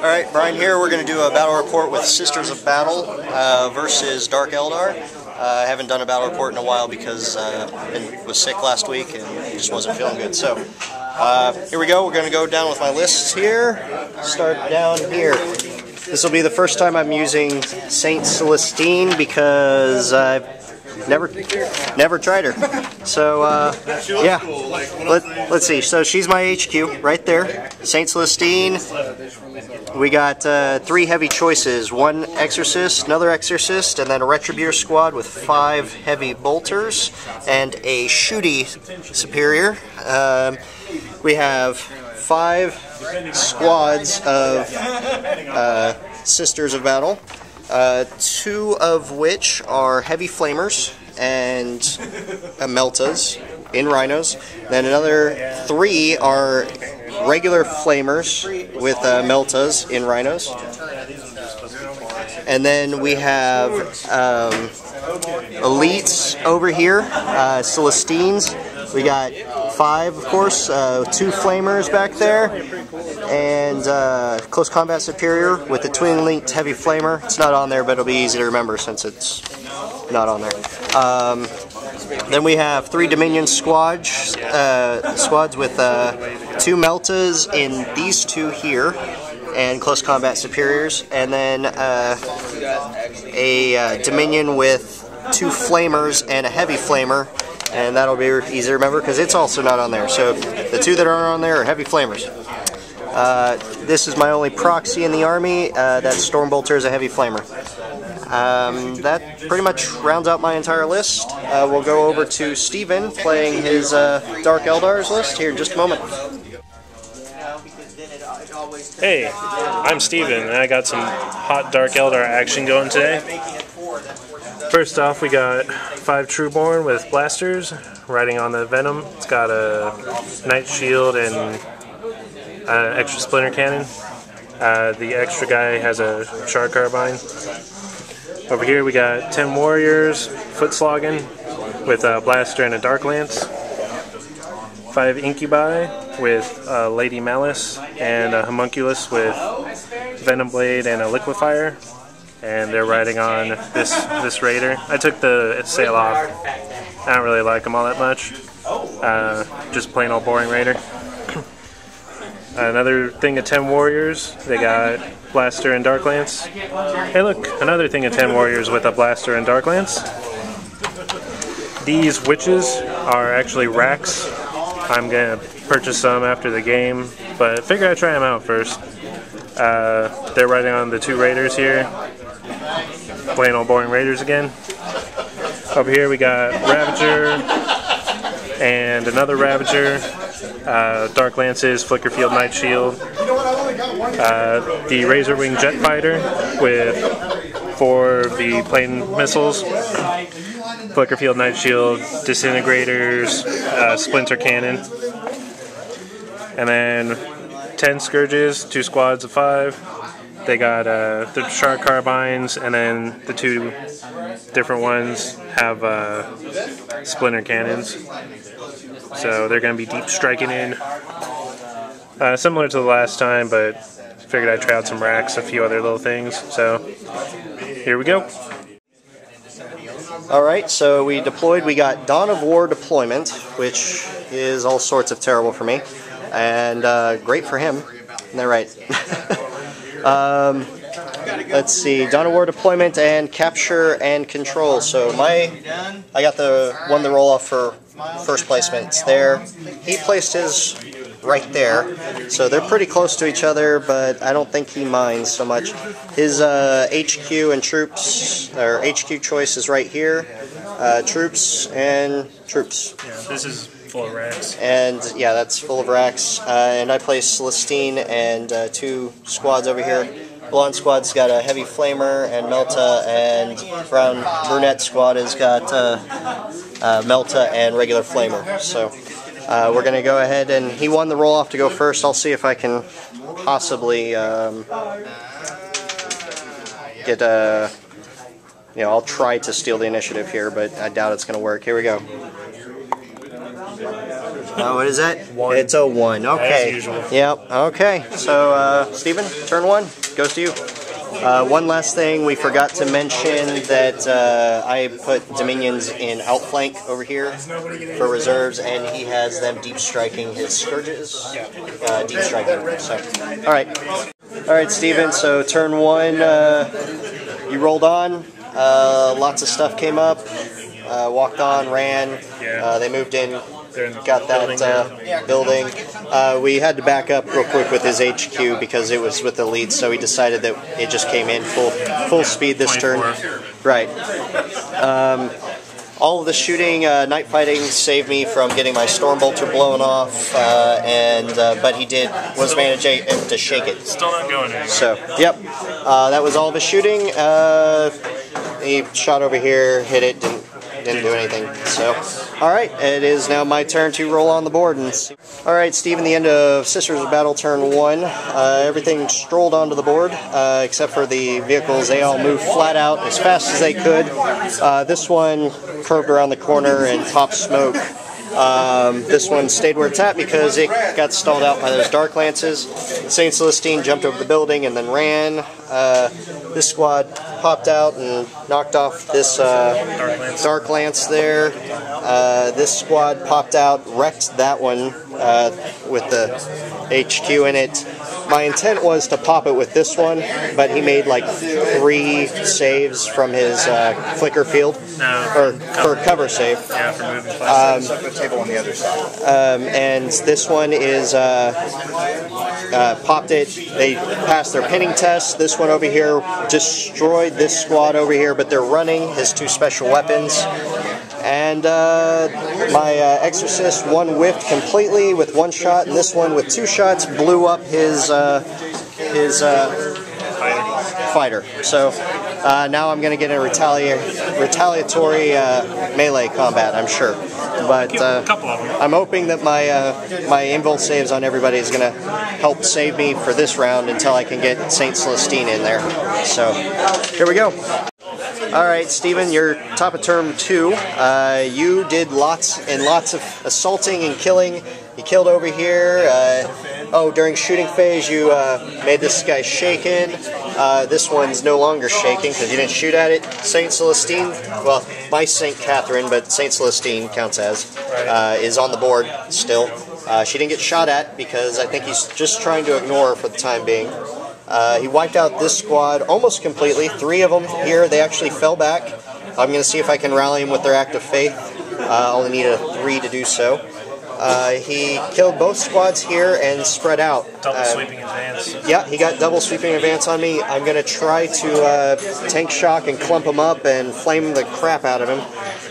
Alright, Brian here. We're going to do a battle report with Sisters of Battle versus Dark Eldar. I haven't done a battle report in a while because I was sick last week and just wasn't feeling good. So here we go. We're going to go down with my lists here. Start down here. This will be the first time I'm using Saint Celestine because I've never tried her. So yeah, let's see. So she's my HQ right there, Saint Celestine. We got 3 heavy choices: 1 Exorcist, another Exorcist, and then a Retributor squad with 5 heavy bolters and a shooty superior. We have 5 squads of Sisters of Battle. 2 of which are heavy flamers and meltas in rhinos. Then another 3 are regular flamers with meltas in rhinos. And then we have elites over here, Celestines. We got 5, of course, 2 flamers back there, and close combat superior with the twin linked heavy flamer. It's not on there, but it'll be easy to remember since it's not on there. Then we have 3 Dominion squads with 2 meltas in these 2 here, and close combat superiors, and then a Dominion with 2 flamers and a heavy flamer. And that'll be easy to remember because it's also not on there. So the 2 that aren't on there are heavy flamers. This is my only proxy in the army. That Stormbolter is a heavy flamer. That pretty much rounds out my entire list. We'll go over to Steven playing his Dark Eldars list here in just a moment. Hey, I'm Steven, and I got some hot Dark Eldar action going today. First off, we got 5 Trueborn with blasters riding on the Venom. It's got a Knight Shield and extra Splinter Cannon. The extra guy has a Shard Carbine. Over here we got 10 Warriors, foot slogging with a blaster and a Dark Lance. 5 Incubi with Lady Malice and a Homunculus with Venom Blade and a Liquefier. And they're riding on this Raider. I took the sail off. I don't really like them all that much. Just plain old boring Raider. Another thing of 10 Warriors. They got Blaster and Dark Lance. Hey look, another thing of 10 Warriors with a Blaster and Dark Lance. These Witches are actually racks. I'm going to purchase some after the game, but figure I'd try them out first. They're riding on the 2 Raiders here. Plain old boring Raiders again. Over here we got Ravager and another Ravager, Dark Lances, Flicker Field, Night Shield, the Razor Wing Jet Fighter with 4 of the plane missiles, Flicker Field, Night Shield, Disintegrators, Splinter Cannon, and then 10 Scourges, 2 squads of 5. They got the Shard Carbines, and then the 2 different ones have Splinter Cannons. So they're going to be deep striking in. Similar to the last time, but figured I'd try out some racks, a few other little things. So here we go. Alright, so we deployed. We got Dawn of War deployment, which is all sorts of terrible for me, and great for him. Isn't that right? Let's see, Dawn of War deployment and capture and control. So I got the one to roll off for first placement. It's there. He placed his right there, so they're pretty close to each other, but I don't think he minds so much. His HQ and troops, or HQ choice is right here. Troops and troops. Yeah, this is full of racks. And yeah, that's full of racks. And I placed Celestine and 2 squads over here. Blonde squad's got a heavy flamer and Melta, and brunette squad has got Melta and regular flamer. So we're going to go ahead, and he won the roll off to go first. I'll see if I can possibly get I'll try to steal the initiative here, but I doubt it's going to work. Here we go. What is that? 1. It's a 1. Okay. As usual. Yep. Okay. So, Steven, turn 1. Goes to you. One last thing, we forgot to mention that I put Dominions in outflank over here for reserves, and he has them deep striking his Scourges. Deep striking. So, all right, Steven. So turn 1, you rolled on. Lots of stuff came up. Walked on, ran. They moved in. Got that building. We had to back up real quick with his HQ because it was with the lead, so we decided that it just came in full speed this turn. Right. All of the shooting, night fighting saved me from getting my storm bolter blown off, but he was managing to shake it. Still not going anywhere. So, yep, that was all of his shooting. He shot over here, hit it, didn't do anything. So, all right, it is now my turn to roll on the board and see. All right, Steven, the end of Sisters of Battle turn 1. Everything strolled onto the board except for the vehicles. They all moved flat out as fast as they could. This one curved around the corner and popped smoke. This one stayed where it's at because it got stalled out by those Dark Lances. St. Celestine jumped over the building and then ran. This squad popped out and knocked off this Dark Lance there. This squad popped out, wrecked that one with the HQ in it. My intent was to pop it with this one, but he made like 3 saves from his flicker field, or for cover save. Yeah, for moving fast. The table on the other side. And this one is popped it. They passed their pinning test. This one over here destroyed this squad over here, but they're running his 2 special weapons. And my Exorcist, one whiffed completely with 1 shot, and this one with 2 shots blew up his fighter. So now I'm going to get a retaliatory melee combat, I'm sure. But I'm hoping that my invul saves on everybody is going to help save me for this round until I can get St. Celestine in there. So here we go. Alright, Steven, you're top of turn 2. You did lots and lots of assaulting and killing. You killed over here. During shooting phase, you made this guy shaken. This one's no longer shaking because you didn't shoot at it. St. Celestine, well, my St. Catherine, but St. Celestine counts as, is on the board still. She didn't get shot at because I think he's just trying to ignore her for the time being. He wiped out this squad almost completely. 3 of them here, they actually fell back. I'm going to see if I can rally them with their act of faith. I'll only need a 3 to do so. He killed both squads here and spread out. Double sweeping advance. Yeah, he got double sweeping advance on me. I'm going to try to tank shock and clump him up and flame the crap out of him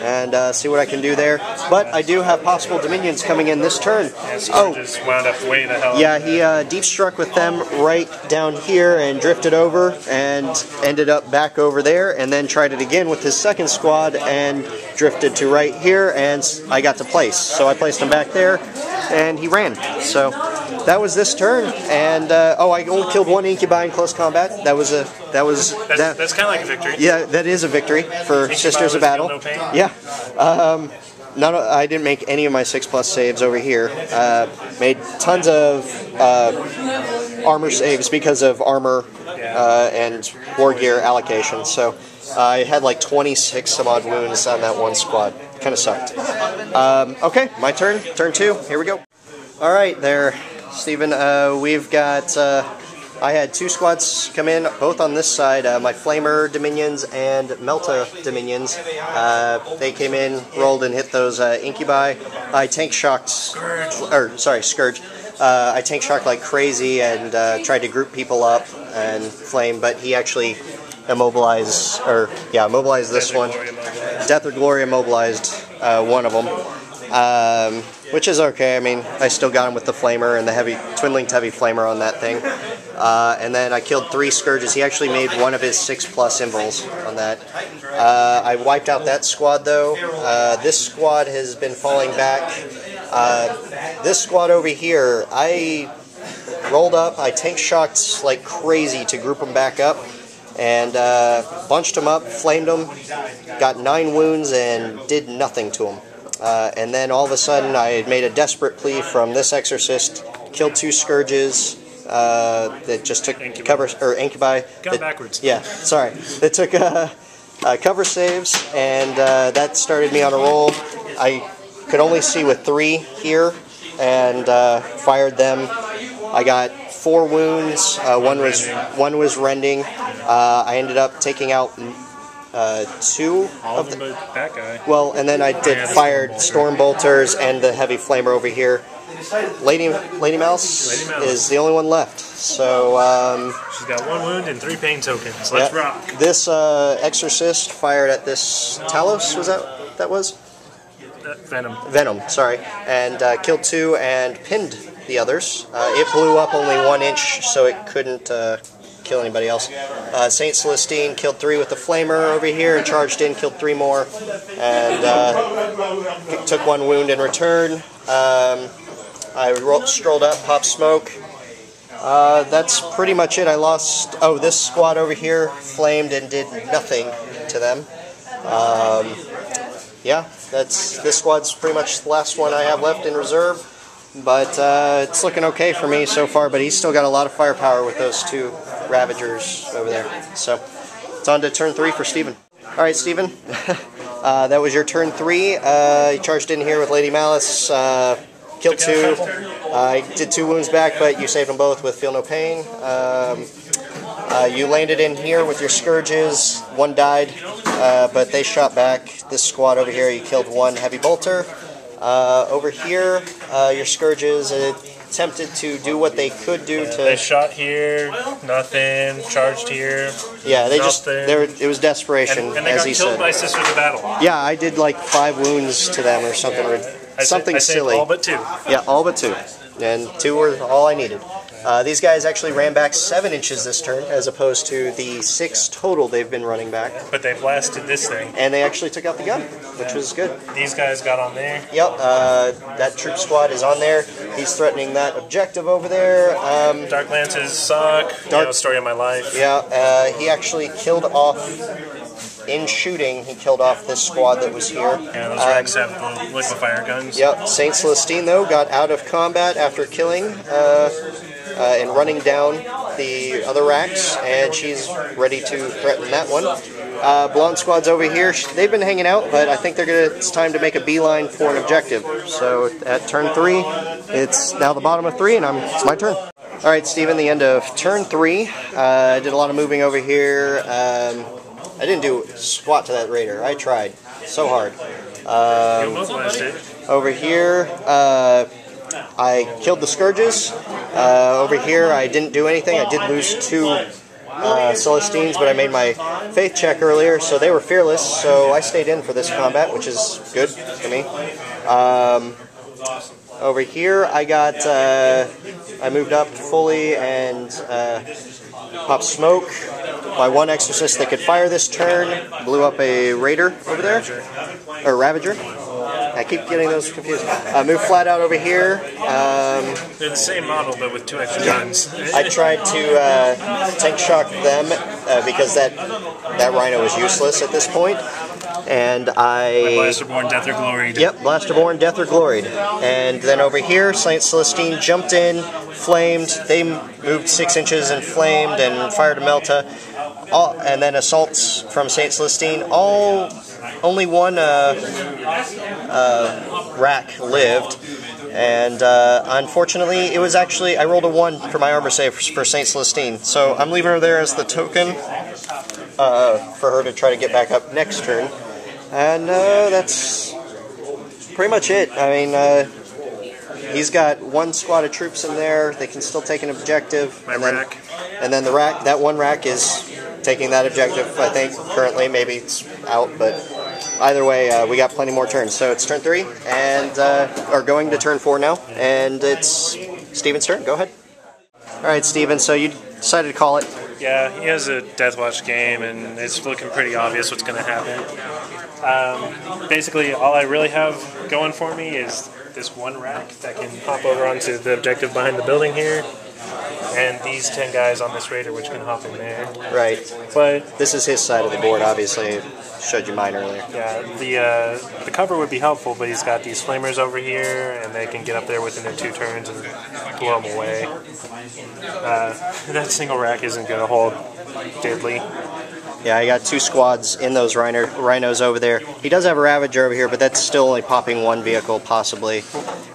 and see what I can do there. But I do have possible Dominions coming in this turn. Yeah, just wound up way the hell. Yeah, he deep struck with them right down here and drifted over and ended up back over there and then tried it again with his second squad and drifted to right here and I got to place. So I placed him back there and he ran. So that was this turn, and I only killed 1 incubi in close combat. That's kind of like a victory. Yeah, that is a victory for Sisters of Battle. No pain. Yeah. I didn't make any of my 6+ saves over here. Made tons of armor saves because of armor and war gear allocation. So I had like 26 some odd wounds on that one squad. Kind of sucked. Okay, my turn. Turn 2. Here we go. All right, there, Steven. We've got. I had 2 squads come in, both on this side. My Flamer Dominions and Melta Dominions. They came in, rolled, and hit those incubi. I tank shocked. Scourge. I tank shocked like crazy and tried to group people up and flame, but he actually immobilized this one. Death or Glory immobilized one of them, which is okay. I mean, I still got him with the flamer and the twin-linked heavy flamer on that thing. And then I killed 3 Scourges. He actually made one of his 6+ invuls on that. I wiped out that squad though. This squad has been falling back. This squad over here, I rolled up. I tank shocked like crazy to group them back up. And bunched him up, flamed him, got 9 wounds, and did nothing to him. And then all of a sudden I had made a desperate plea from this exorcist, killed 2 scourges that just took cover, or incubi. Got backwards. Yeah, sorry. That took cover saves, and that started me on a roll. I could only see with 3 here, and fired them. I got 4 wounds. One was rending. I ended up taking out 2 of them. That guy. Well, and then I fired storm bolters and the heavy flamer over here. Lady Mouse is the only one left. So she's got 1 wound and 3 pain tokens. Let's rock. This exorcist fired at this Talos. Was that was? Venom. Venom. Sorry, and killed 2 and pinned the others. It blew up only 1 inch, so it couldn't kill anybody else. Saint Celestine killed 3 with the flamer over here, and charged in, killed 3 more, and took 1 wound in return. I strolled up, popped smoke. That's pretty much it. I lost... Oh, this squad over here flamed and did nothing to them. Yeah, this squad's pretty much the last one I have left in reserve. But it's looking okay for me so far, but he's still got a lot of firepower with those 2 Ravagers over there. So it's on to turn 3 for Steven. Alright, Steven. That was your turn 3. You charged in here with Lady Malice. Killed 2. I did 2 wounds back, but you saved them both with Feel No Pain. You landed in here with your Scourges. 1 died, but they shot back. This squad over here, you killed 1 heavy bolter. Over here, your Scourges attempted to do what they could do to... They shot here, nothing, charged here, yeah, they it was desperation, and they as got he killed said. by Sisters of Battle. Yeah, I did like 5 wounds to them or something, something I saved silly. all but 2. Yeah, all but 2. And 2 were all I needed. These guys actually ran back 7 inches this turn, as opposed to the 6 total they've been running back. But they blasted this thing. And they actually took out the gun, which was good. These guys got on there. Yep, that troop squad is on there. He's threatening that objective over there. Dark Lances suck. Story of my life. Yeah, he actually killed off... In shooting, he killed off this squad that was here. Yeah, those Rex have the liquefier guns. Yep, Saint Celestine, though, got out of combat after killing and running down the other racks, and she's ready to threaten that one. Blonde squad's over here. They've been hanging out, but I think it's time to make a beeline for an objective. So at turn 3, it's now the bottom of 3, and it's my turn. Alright, Steven, the end of turn 3. I did a lot of moving over here. I didn't do squat to that raider. I tried so hard. Over here, I killed the Scourges. Over here, I didn't do anything. I did lose 2 Celestines, but I made my faith check earlier, so they were fearless. So I stayed in for this combat, which is good to me. Over here, I moved up fully and popped smoke. My 1 exorcist that could fire this turn blew up a raider over there, or Ravager. I keep getting those confused. Moved flat out over here. They're the same model, but with 2 extra guns. I tried to tank shock them because that Rhino was useless at this point. And Blasterborn, Death or Gloried. Yep, Blasterborn, Death or Gloried. And then over here, Saint Celestine jumped in, flamed. They moved 6 inches and flamed and fired a Melta. And then assaults from Saint Celestine. Only 1 rack lived. And unfortunately, it was actually, I rolled a 1 for my armor save for Saint Celestine. So I'm leaving her there as the token for her to try to get back up next turn. And that's pretty much it. I mean, he's got 1 squad of troops in there. They can still take an objective. And then the rack, that 1 rack is taking that objective, I think, currently. Maybe it's out, but either way, we got plenty more turns. So it's turn 3, and or going to turn 4 now, and it's Steven's turn. Go ahead. All right, Steven, so you decided to call it. Yeah, he has a Deathwatch game, and it's looking pretty obvious what's going to happen. Basically, all I really have going for me is this 1 rack that can hop over onto the objective behind the building here. and these 10 guys on this raider, which can hop in there. Right. But this is his side of the board, obviously. Showed you mine earlier. Yeah, the cover would be helpful, but he's got these flamers over here, and they can get up there within their 2 turns and blow them away. That single rack isn't going to hold diddly. Yeah, I got 2 squads in those rhinos over there. He does have a Ravager over here, but that's still only popping 1 vehicle, possibly.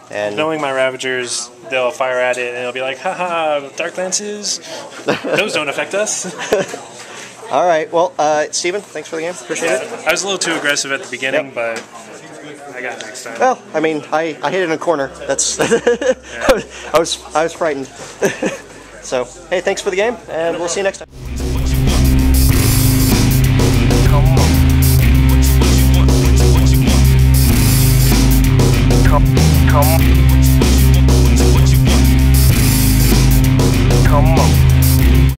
And knowing my Ravagers, they'll fire at it, and it'll be like, haha, Dark Lances, those don't affect us. All right, well, Steven, thanks for the game. Appreciate it. I was a little too aggressive at the beginning, but I got it next time. Well, I mean, I hit it in a corner. That's I was frightened. So, hey, thanks for the game, and we'll see you next time. Come on.